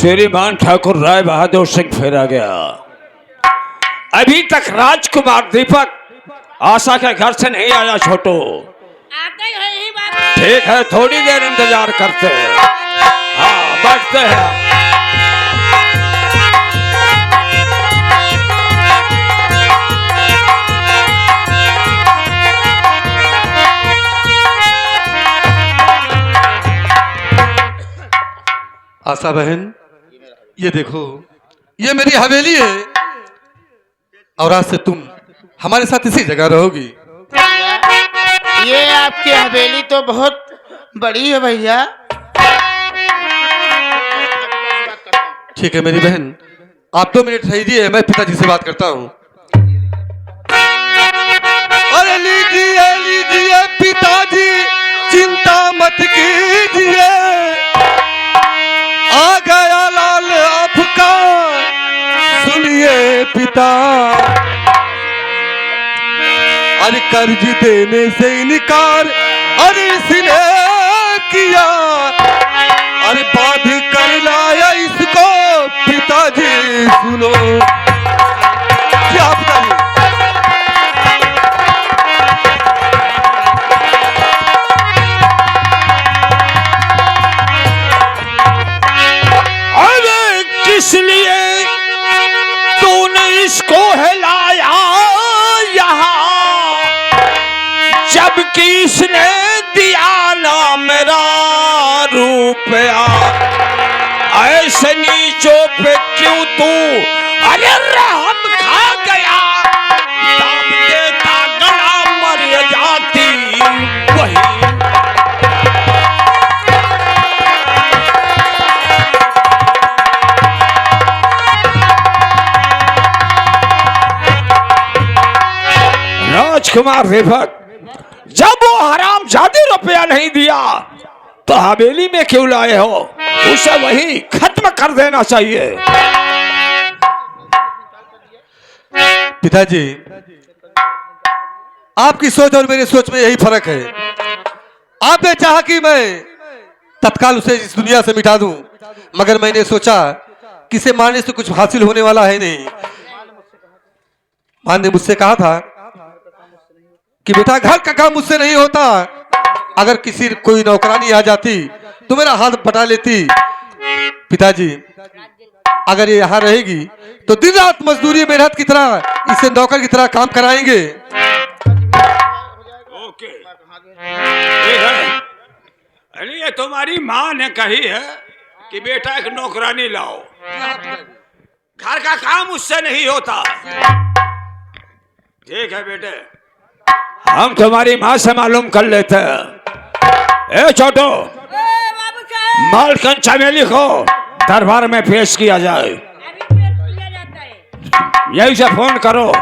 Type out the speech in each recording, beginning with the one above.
श्रीमान ठाकुर राय बहादुर सिंह फेरा गया। अभी तक राजकुमार दीपक आशा के घर से नहीं आया। छोटू ठीक है, थोड़ी देर इंतजार करते हैं। हाँ, बैठते हैं। आशा बहन, ये देखो, ये मेरी हवेली है और आज से तुम हमारे साथ इसी जगह रहोगी। ये आपकी हवेली तो बहुत बड़ी है भैया। ठीक है मेरी बहन, आप 2 मिनट ठहरिए, मैं पिताजी से बात करता हूँ। अरे लीजिए लीजिए पिताजी, चिंता मत कीजिए, आ गया लाल आपका, सुनिए पिता। अरे कर्ज देने से इनकार अरे इसने किया, अरे बांध कर लाया इसको पिताजी, सुनो क्या पिताजी। अरे किस लिए तूने इसको हिलाया यहाँ, जबकि इसने दिया ना मेरा रुपया। ऐसे नीचों पे क्यों तू अरे रहम खा गया, दाब देता गला मर जाती वही। राजकुमार दीपक, जब वो हराम जादे रुपया नहीं दिया तो हवेली में क्यों लाए हो? उसे वही खत्म कर देना चाहिए। पिताजी, आपकी सोच और मेरी सोच में यही फर्क है। आपने चाहा कि मैं तत्काल उसे इस दुनिया से मिटा दूं, मगर मैंने सोचा कि इसे मारने से कुछ हासिल होने वाला है नहीं। मां ने मुझसे कहा था कि बेटा घर का काम मुझसे नहीं होता, अगर किसी कोई नौकरानी आ जाती तो मेरा हाथ बटा लेती। पिताजी, अगर ये यहाँ रहेगी तो दिन रात मजदूरी मेहनत की तरह इसे नौकर की तरह काम कराएंगे। ओके, अरे ये तुम्हारी माँ ने कही है कि बेटा एक नौकरानी लाओ, घर का काम उससे नहीं होता। ठीक है बेटे, हम तुम्हारी माँ से मालूम कर लेते हैं। ए छोटो, मालकन चमेली को दरबार में पेश किया जाए। यही से फोन करो।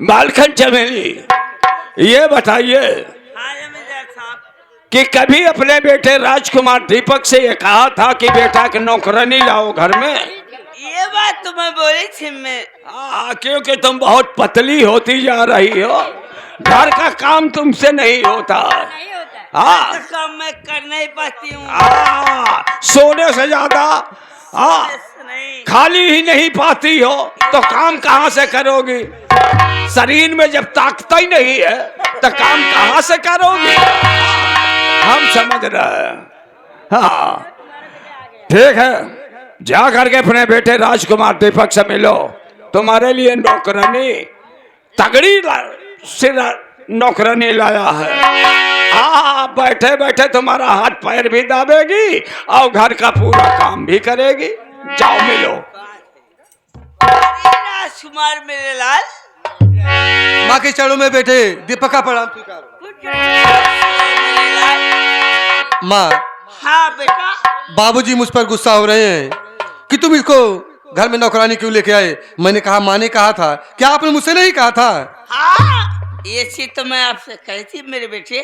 मालकन चमेली, ये बताइए कि कभी अपने बेटे राजकुमार दीपक से ये कहा था कि बेटा के नौकरानी लाओ घर में? ये बात तो मैं बोली थी मैं। हाँ, क्योंकि तुम बहुत पतली होती जा रही हो, घर का काम तुमसे नहीं होता। हाँ, काम मैं कर नहीं पाती हूँ। सोने से ज्यादा खाली ही नहीं पाती हो तो काम कहाँ से करोगी? शरीर में जब ताकत ही नहीं है तो काम कहाँ से करोगी? हम समझ रहे हैं। हाँ ठीक है, जा करके अपने बेटे राजकुमार दीपक से मिलो। तुम्हारे लिए नौकरानी तगड़ी सिर नौकरानी लाया है। हाँ, बैठे बैठे तुम्हारा हाथ पैर भी दाबेगी और घर का पूरा काम भी करेगी। जाओ मिलो। राजकुमार मेरे लाल, माँ के चरणों में बैठे दीपक का प्रणाम स्वीकार। माँ। हाँ बेटा। बाबूजी मुझ पर गुस्सा हो रहे हैं कि तुम इसको घर में नौकरानी क्यों लेके आए। मैंने कहा, माँ ने कहा था। क्या आपने मुझसे नहीं कहा था? हाँ, ये चीज तो मैं आपसे कही थी मेरे बेटे।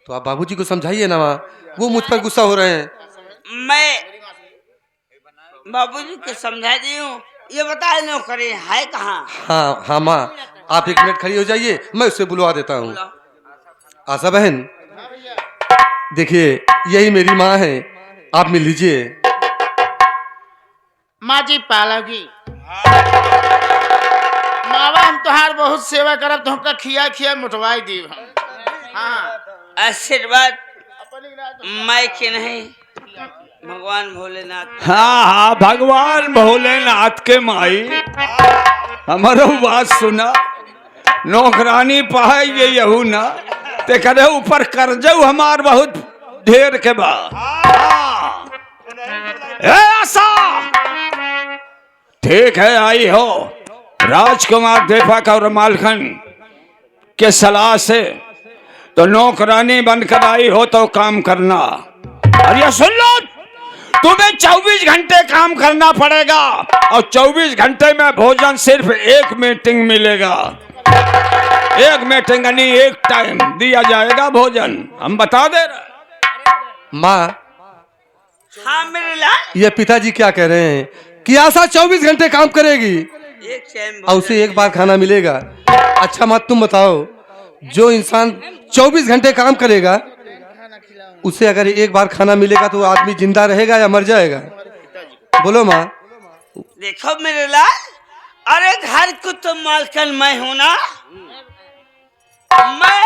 तो आप बाबूजी को समझाइए ना माँ, वो मुझ पर गुस्सा हो रहे हैं। मैं बाबूजी को समझा दी हूँ। ये बताए नौकरी है कहाँ? हाँ हाँ माँ, आप 1 मिनट खड़ी हो जाइए, मैं उससे बुलवा देता हूँ। आशा बहन, देखिए यही मेरी माँ है, आप मिल लीजिए। माँ जी पालोगी? मावा हम तुहार बहुत सेवा करब, तुमका खिया खिया मुटवाई दी। हाँ आशीर्वाद मैं के नहीं, भगवान भोलेनाथ। हाँ हाँ, भगवान भोलेनाथ के माई हमारो बात सुना। नौकरानी पाए ये यहू ना ते करे ऊपर कर्जऊ हमार बहुत ढेर के बा। ऐसा ठीक है, आई हो राजकुमार दीपक और मालखन के सलाह से तो नौकरानी बनकर आई हो तो काम करना। और ये सुन लो, तुम्हें 24 घंटे काम करना पड़ेगा और 24 घंटे में भोजन सिर्फ 1 मीटिंग मिलेगा। 1 मीटिंग यानी 1 टाइम दिया जाएगा भोजन, हम बता दे रहे। माँ, हाँ मेरे लाल, ये पिताजी क्या कह रहे हैं कि आशा 24 घंटे काम करेगी एक टाइम और उसे 1 बार खाना मिलेगा। अच्छा माँ तुम बताओ, जो इंसान 24 घंटे काम करेगा उसे अगर 1 बार खाना मिलेगा तो वो आदमी जिंदा रहेगा या मर जाएगा? बोलो माँ। देखो मेरे लाल, अरे घर को तो मालकन मैं हूं ना। मैं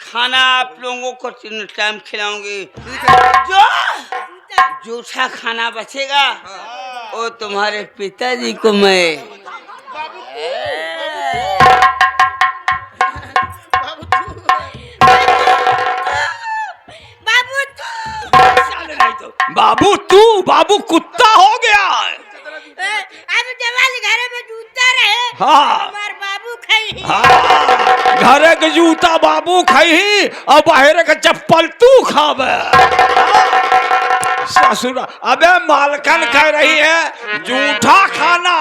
खाना आप लोगों को 3 टाइम खिलाऊंगी। जो जूठा खाना बचेगा वो तुम्हारे पिताजी को मैं। बाबू तू बाबू कुत्ता हो गया। अब जवाल घर में जूता रहे। हाँ हमार बाबू खाई। हाँ, घरे के जूता बाबू खाई और बाहर का चप्पल तू खावे। ससुरा, अबे मालकन कह रही है जूठा खाना।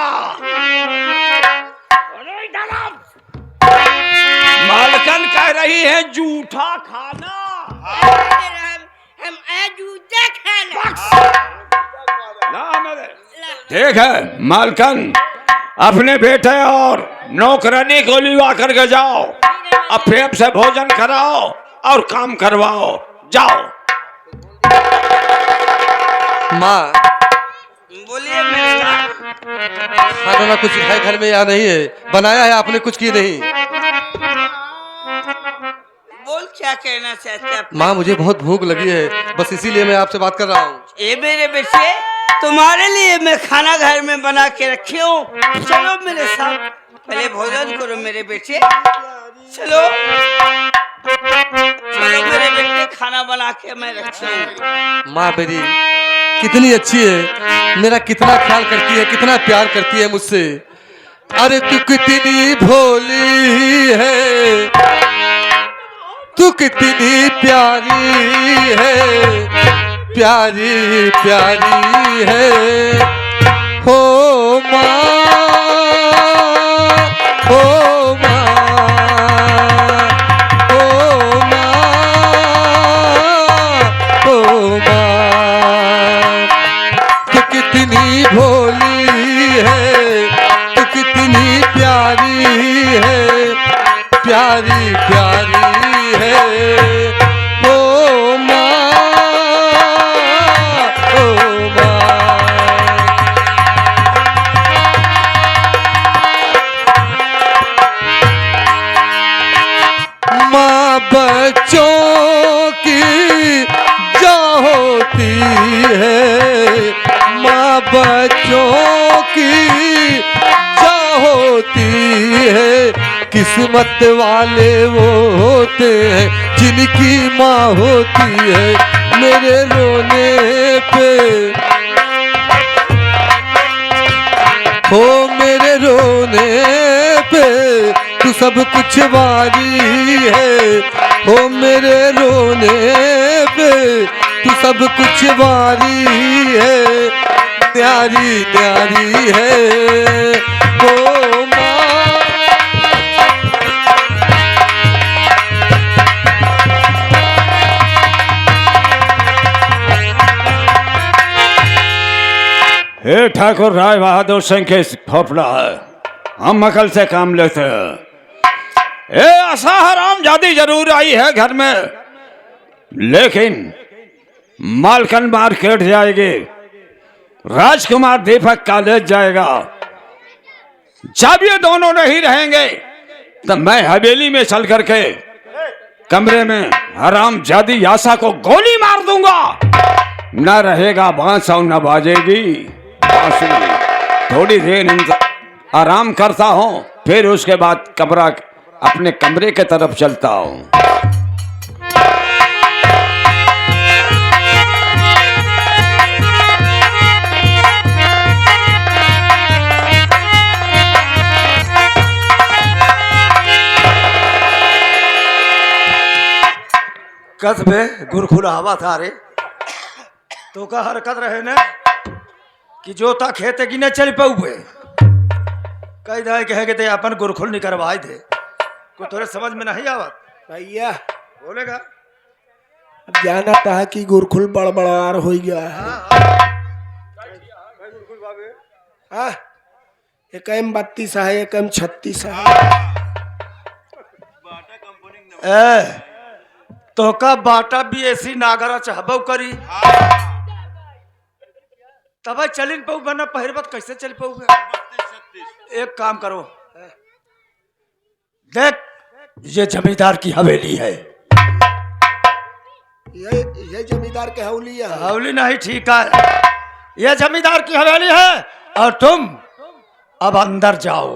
मालकन कह रही है जूठा खाना। हम जूता खाना। ठीक है मालकन, अपने बेटे और नौकरानी को लिवा करके जाओ, अब प्रेम से भोजन कराओ और काम करवाओ, जाओ। माँ बोलिए मेरे लाल। खाना ना कुछ है घर में या नहीं है? बनाया है आपने कुछ की नहीं? बोल क्या कहना चाहते हैं? माँ मुझे बहुत भूख लगी है, बस इसीलिए मैं आपसे बात कर रहा हूँ। ये मेरे बेटे, तुम्हारे लिए मैं खाना घर में बना के रखी हूँ। चलो मेरे साथ, पहले भोजन करो मेरे बेटे। चलो चलो मेरे बेटे, खाना बना के मैं रखी हूँ। माँ मेरी कितनी अच्छी है, मेरा कितना ख्याल करती है, कितना प्यार करती है मुझसे। अरे तू कितनी भोली है, तू कितनी प्यारी है, प्यारी प्यारी है। हो माँ, हो माँ, हो माँ, हो माँ। तू कितनी भोली है, तू कितनी प्यारी है, प्यारी प्यारी है। ओ माँ, ओ माँ। माँ बच्चों की जो होती है, माँ बच्चों की जो होती है, किस्मत वाले वो होते हैं जिनकी माँ होती है। मेरे रोने पे हो, मेरे रोने पे तू सब कुछ वारी है। हो मेरे रोने पे तू सब कुछ वारी है, प्यारी प्यारी है। हो माँ, ये ठाकुर राय बहादुर सिंह के फोफड़ा है, हम अकल से काम लेते हैं। ये आशा हराम जादी जरूर आई है घर में, लेकिन मालकन मार्केट जाएगी, राजकुमार दीपक कॉलेज जाएगा। जब ये दोनों नहीं रहेंगे तो मैं हवेली में चल करके कमरे में हराम जादी आशा को गोली मार दूंगा। न रहेगा बांस और न बाजेगी बांसुरी। थोड़ी देर आराम करता हूँ, फिर उसके बाद अपने कमरे के तरफ चलता हूँ। कस बे गुरखुला हवा था रे, तो का हरकत रहे न कि जोता खेते की न चल पाऊे। कई दाए कहे के ते अपन गुरखुल नहीं करवाए थे, को थोड़े समझ में नहीं आवत भैया। बोलेगा अब जाना था कि गुरखुल बड़बड़ार हो गया है। हाँ, एक एम 32 है, एक एम 36 है। ए तो का बाटा भी ऐसी नागरा चाहबो करी, तब चलिन पाऊ, वरना पहिरबत कैसे चल पाऊगे। एक काम करो, देख ये जमींदार की हवेली है। ये जमींदार के हौली है। हवेली नहीं, ठीक है, ये जमींदार की हवेली है और तुम अब अंदर जाओ।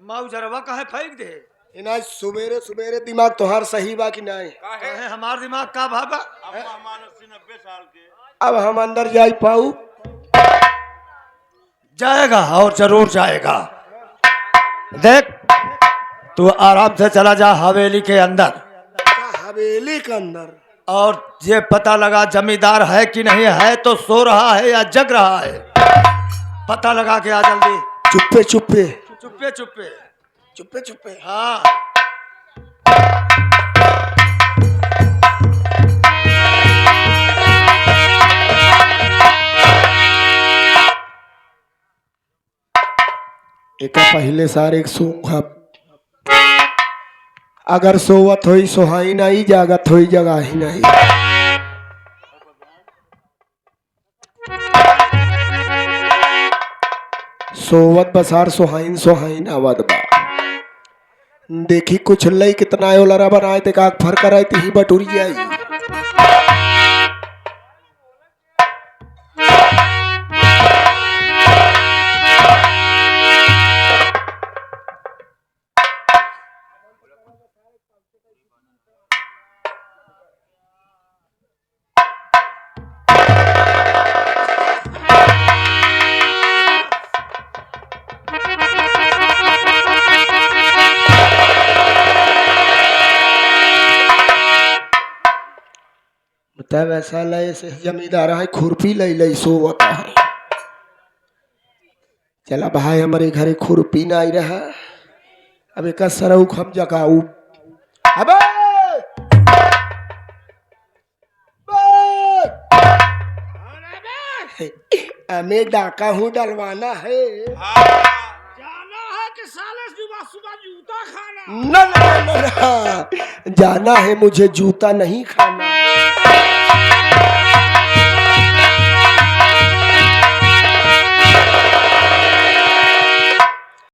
माऊ जरवा काहे फेंक दे। इना सुबेरे सुबेरे दिमाग तोहार सही बा कि नहीं? काहे हमार दिमाग का भागा। अब हम अंदर जाई पाऊ? जाएगा और जरूर जाएगा। देख तू आराम से चला जा हवेली के अंदर, हवेली के अंदर, और ये पता लगा जमींदार है कि नहीं है, तो सो रहा है या जग रहा है, पता लगा के आ जल्दी। चुप्पे चुप्पे चुप्पे चुप्पे चुप्पे चुप्पे। हाँ एक पहले सारे एक सूखा, अगर सोवत होई सोहाई नहीं, जागत होई जगा ही नहीं। सोवत बसार सोहाइन सोहाइन आवाद बा। देखी कुछ लई कितना ओलरा बनाए ते का फर कराए ते ही बटुरी जाई। तब ऐसा लय से जमींदार है, खुरपी लई लई सोवत है। चला भाई हमारे घरे खुरपी नहीं रहा, अब एक सरऊख हम जगाऊ। अबे हमें डाका हूँ, डलवाना है। जाना है कि साले सुबह सुबह जूता खाना? ना, जाना है मुझे जूता नहीं खाना।